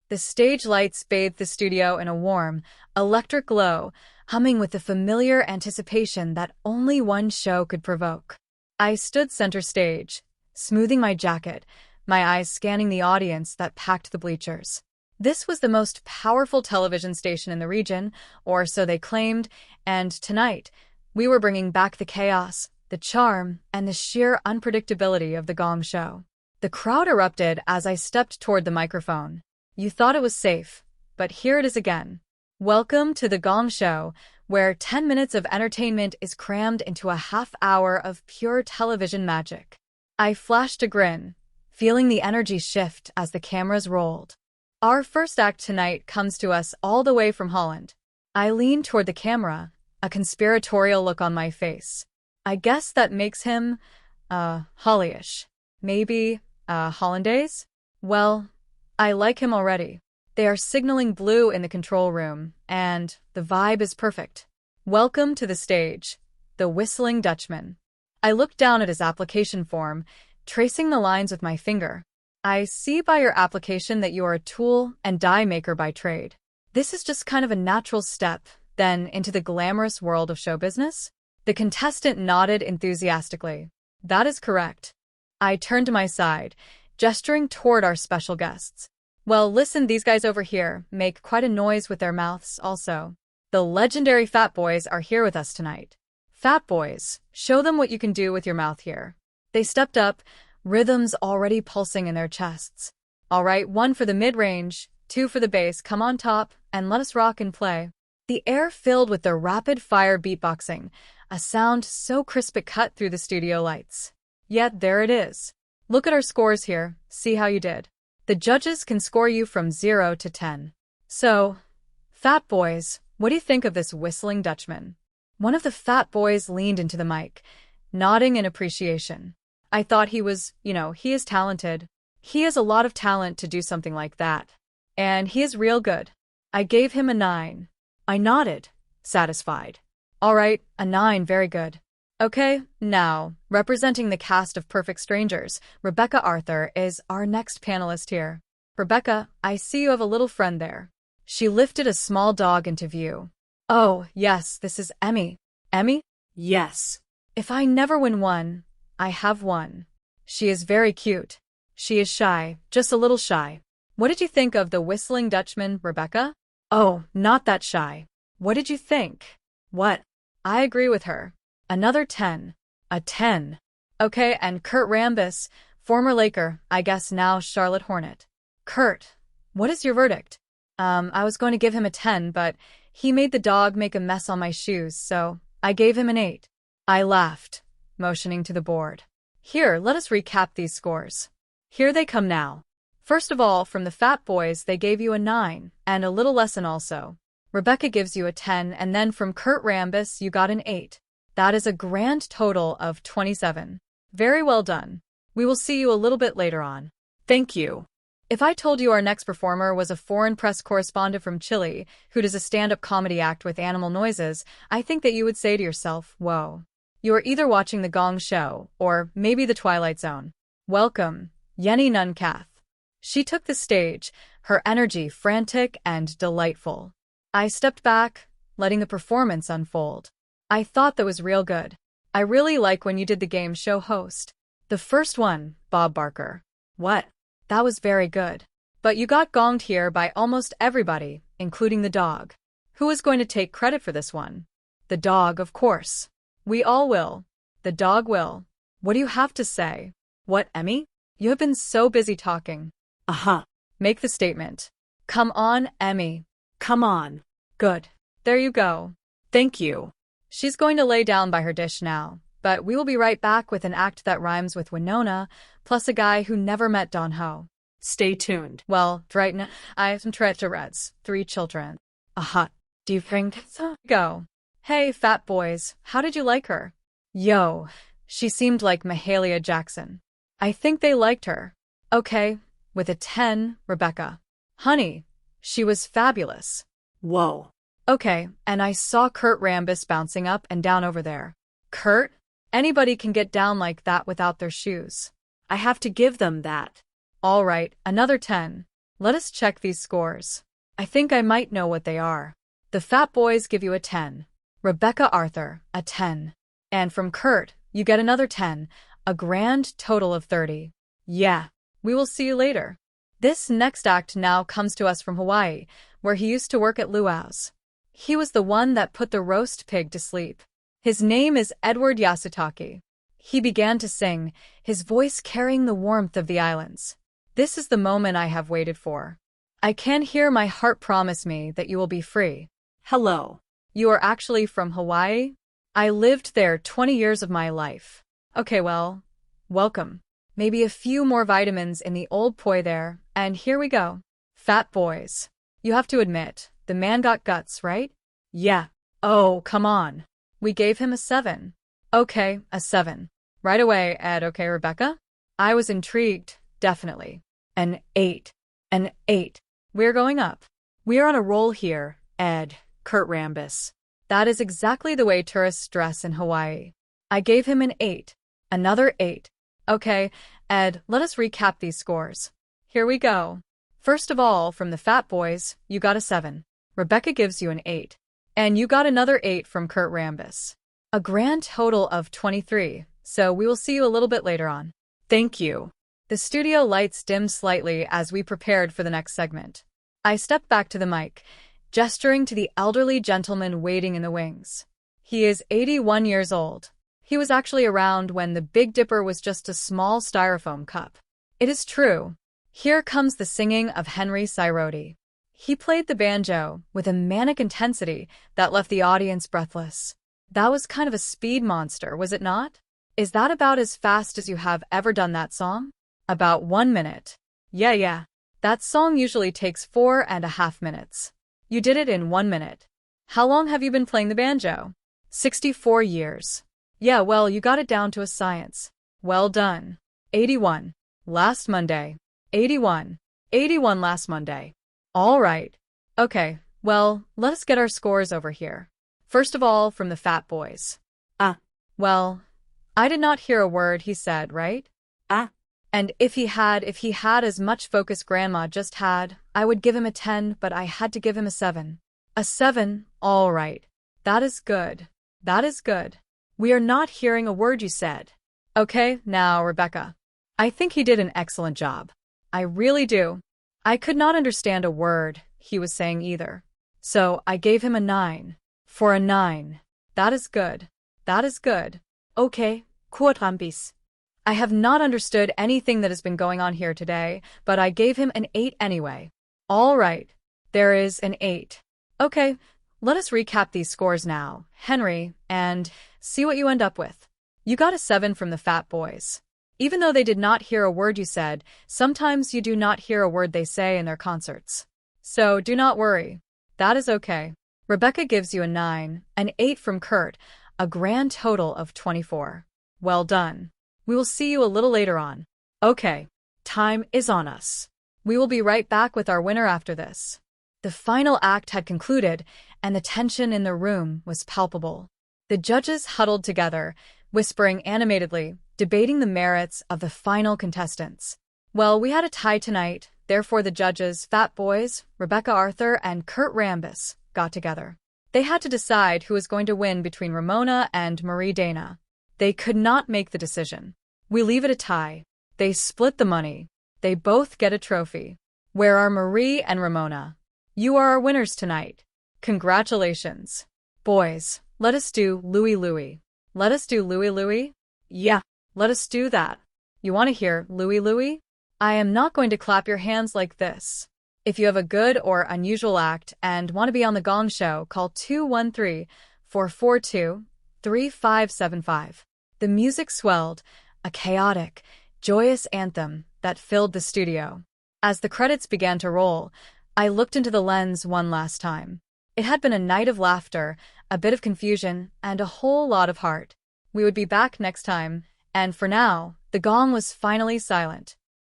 The stage lights bathed the studio in a warm, electric glow, humming with the familiar anticipation that only one show could provoke. I stood center stage, smoothing my jacket, my eyes scanning the audience that packed the bleachers. This was the most powerful television station in the region, or so they claimed, and tonight, we were bringing back the chaos, the charm, and the sheer unpredictability of the Gong Show. The crowd erupted as I stepped toward the microphone. You thought it was safe, but here it is again. Welcome to the Gong Show, where 10 minutes of entertainment is crammed into a half hour of pure television magic. I flashed a grin, feeling the energy shift as the cameras rolled. Our first act tonight comes to us all the way from Holland. I leaned toward the camera, a conspiratorial look on my face. I guess that makes him, Hollyish. Maybe, Hollandaise? Well, I like him already. They are signaling blue in the control room, and the vibe is perfect. Welcome to the stage, the Whistling Dutchman. I looked down at his application form, tracing the lines with my finger. I see by your application that you are a tool and die maker by trade. This is just kind of a natural step, then, into the glamorous world of show business? The contestant nodded enthusiastically. That is correct. I turned to my side, gesturing toward our special guests. Well, listen, these guys over here make quite a noise with their mouths also. The legendary Fat Boys are here with us tonight. Fat Boys, show them what you can do with your mouth here. They stepped up, rhythms already pulsing in their chests. All right, 1 for the mid-range, 2 for the bass, come on top, and let us rock and play. The air filled with their rapid-fire beatboxing, a sound so crisp it cut through the studio lights. Yet there it is. Look at our scores here, see how you did. The judges can score you from 0 to 10. So, Fat Boys, what do you think of this Whistling Dutchman? One of the Fat Boys leaned into the mic, nodding in appreciation. I thought he was, he is talented. He has a lot of talent to do something like that. And he is real good. I gave him a 9. I nodded, satisfied. All right, a 9, very good. Okay, now, representing the cast of Perfect Strangers, Rebecca Arthur is our next panelist here. Rebecca, I see you have a little friend there. She lifted a small dog into view. Oh, yes, this is Emmy. Emmy? Yes. If I never win one, I have one. She is very cute. She is shy, just a little shy. What did you think of the Whistling Dutchman, Rebecca? Oh, not that shy. What did you think? What? I agree with her. Another 10. A 10. Okay, and Kurt Rambis, former Laker, I guess now Charlotte Hornet. Kurt, what is your verdict? I was going to give him a 10, but he made the dog make a mess on my shoes, so I gave him an 8. I laughed, motioning to the board. Here, let us recap these scores. Here they come now. First of all, from the Fat Boys, they gave you a 9, and a little lesson also. Rebecca gives you a 10, and then from Kurt Rambis, you got an 8. That is a grand total of 27. Very well done. We will see you a little bit later on. Thank you. If I told you our next performer was a foreign press correspondent from Chile who does a stand-up comedy act with animal noises, I think that you would say to yourself, whoa. You are either watching The Gong Show or maybe The Twilight Zone. Welcome, Yenny Nuncath. She took the stage, her energy frantic and delightful. I stepped back, letting the performance unfold. I thought that was real good. I really like when you did the game show host. The first one, Bob Barker. What? That was very good. But you got gonged here by almost everybody, including the dog. Who is going to take credit for this one? The dog, of course. We all will. The dog will. What do you have to say? What, Emmy? You have been so busy talking. Uh-huh. Make the statement. Come on, Emmy. Come on. Good. There you go. Thank you. She's going to lay down by her dish now, but we will be right back with an act that rhymes with Winona, plus a guy who never met Don Ho. Stay tuned. Well, right now, I have some Tourette's, 3 children. Uh-huh. Do you think so? Go. Hey, Fat Boys, how did you like her? Yo, she seemed like Mahalia Jackson. I think they liked her. Okay, with a 10, Rebecca. Honey, she was fabulous. Whoa. Okay, and I saw Kurt Rambis bouncing up and down over there. Kurt? Anybody can get down like that without their shoes. I have to give them that. All right, another 10. Let us check these scores. I think I might know what they are. The Fat Boys give you a 10. Rebecca Arthur, a 10. And from Kurt, you get another 10, a grand total of 30. Yeah, we will see you later. This next act now comes to us from Hawaii, where he used to work at Luau's. He was the one that put the roast pig to sleep. His name is Edward Yasutake. He began to sing, his voice carrying the warmth of the islands. This is the moment I have waited for. I can hear my heart promise me that you will be free. Hello. You are actually from Hawaii? I lived there 20 years of my life. Okay, well, welcome. Maybe a few more vitamins in the old poi there, and here we go. Fat Boys. You have to admit, the man got guts, right? Yeah. Oh, come on. We gave him a 7. Okay, a 7. Right away, Ed, okay, Rebecca? I was intrigued, definitely. An 8. An 8. We're going up. We're on a roll here, Ed, Kurt Rambis. That is exactly the way tourists dress in Hawaii. I gave him an 8. Another 8. Okay, Ed, let us recap these scores. Here we go. First of all, from the Fat Boys, you got a 7. Rebecca gives you an 8. And you got another 8 from Kurt Rambis. A grand total of 23, so we will see you a little bit later on. Thank you. The studio lights dimmed slightly as we prepared for the next segment. I stepped back to the mic, gesturing to the elderly gentleman waiting in the wings. He is 81 years old. He was actually around when the Big Dipper was just a small styrofoam cup. It is true. Here comes the singing of Henry Siroti. He played the banjo with a manic intensity that left the audience breathless. That was kind of a speed monster, was it not? Is that about as fast as you have ever done that song? About 1 minute. Yeah. That song usually takes 4.5 minutes. You did it in 1 minute. How long have you been playing the banjo? 64 years. Yeah, well, you got it down to a science. Well done. 81. Last Monday. 81. 81 last Monday. All right. Okay, well, let us get our scores over here. First of all, from the Fat Boys. Well, I did not hear a word he said, right? And if he had as much focus Grandma just had, I would give him a 10, but I had to give him a 7. A 7, all right. That is good. That is good. We are not hearing a word you said. Okay, now, Rebecca. I think he did an excellent job. I really do. I could not understand a word he was saying either. So I gave him a 9. For a 9. That is good. That is good. Okay, Kurt Rambis. I have not understood anything that has been going on here today, but I gave him an 8 anyway. All right. There is an 8. Okay, let us recap these scores now, Henry, and see what you end up with. You got a 7 from the Fat Boys. Even though they did not hear a word you said, sometimes you do not hear a word they say in their concerts. So do not worry. That is okay. Rebecca gives you a 9, an 8 from Kurt, a grand total of 24. Well done. We will see you a little later on. Okay, time is on us. We will be right back with our winner after this. The final act had concluded, and the tension in the room was palpable. The judges huddled together, whispering animatedly, debating the merits of the final contestants. Well, we had a tie tonight, therefore the judges, Fat Boys, Rebecca Arthur, and Kurt Rambis, got together. They had to decide who was going to win between Ramona and Marie Dana. They could not make the decision. We leave it a tie. They split the money. They both get a trophy. Where are Marie and Ramona? You are our winners tonight. Congratulations. Boys, let us do Louie Louie. Let us do Louie Louie? Yeah, let us do that. You want to hear Louie Louie? I am not going to clap your hands like this. If you have a good or unusual act and want to be on the Gong Show, call 213-442-3575. The music swelled, a chaotic, joyous anthem that filled the studio. As the credits began to roll, I looked into the lens one last time. It had been a night of laughter, a bit of confusion, and a whole lot of heart. We would be back next time, and for now, the gong was finally silent.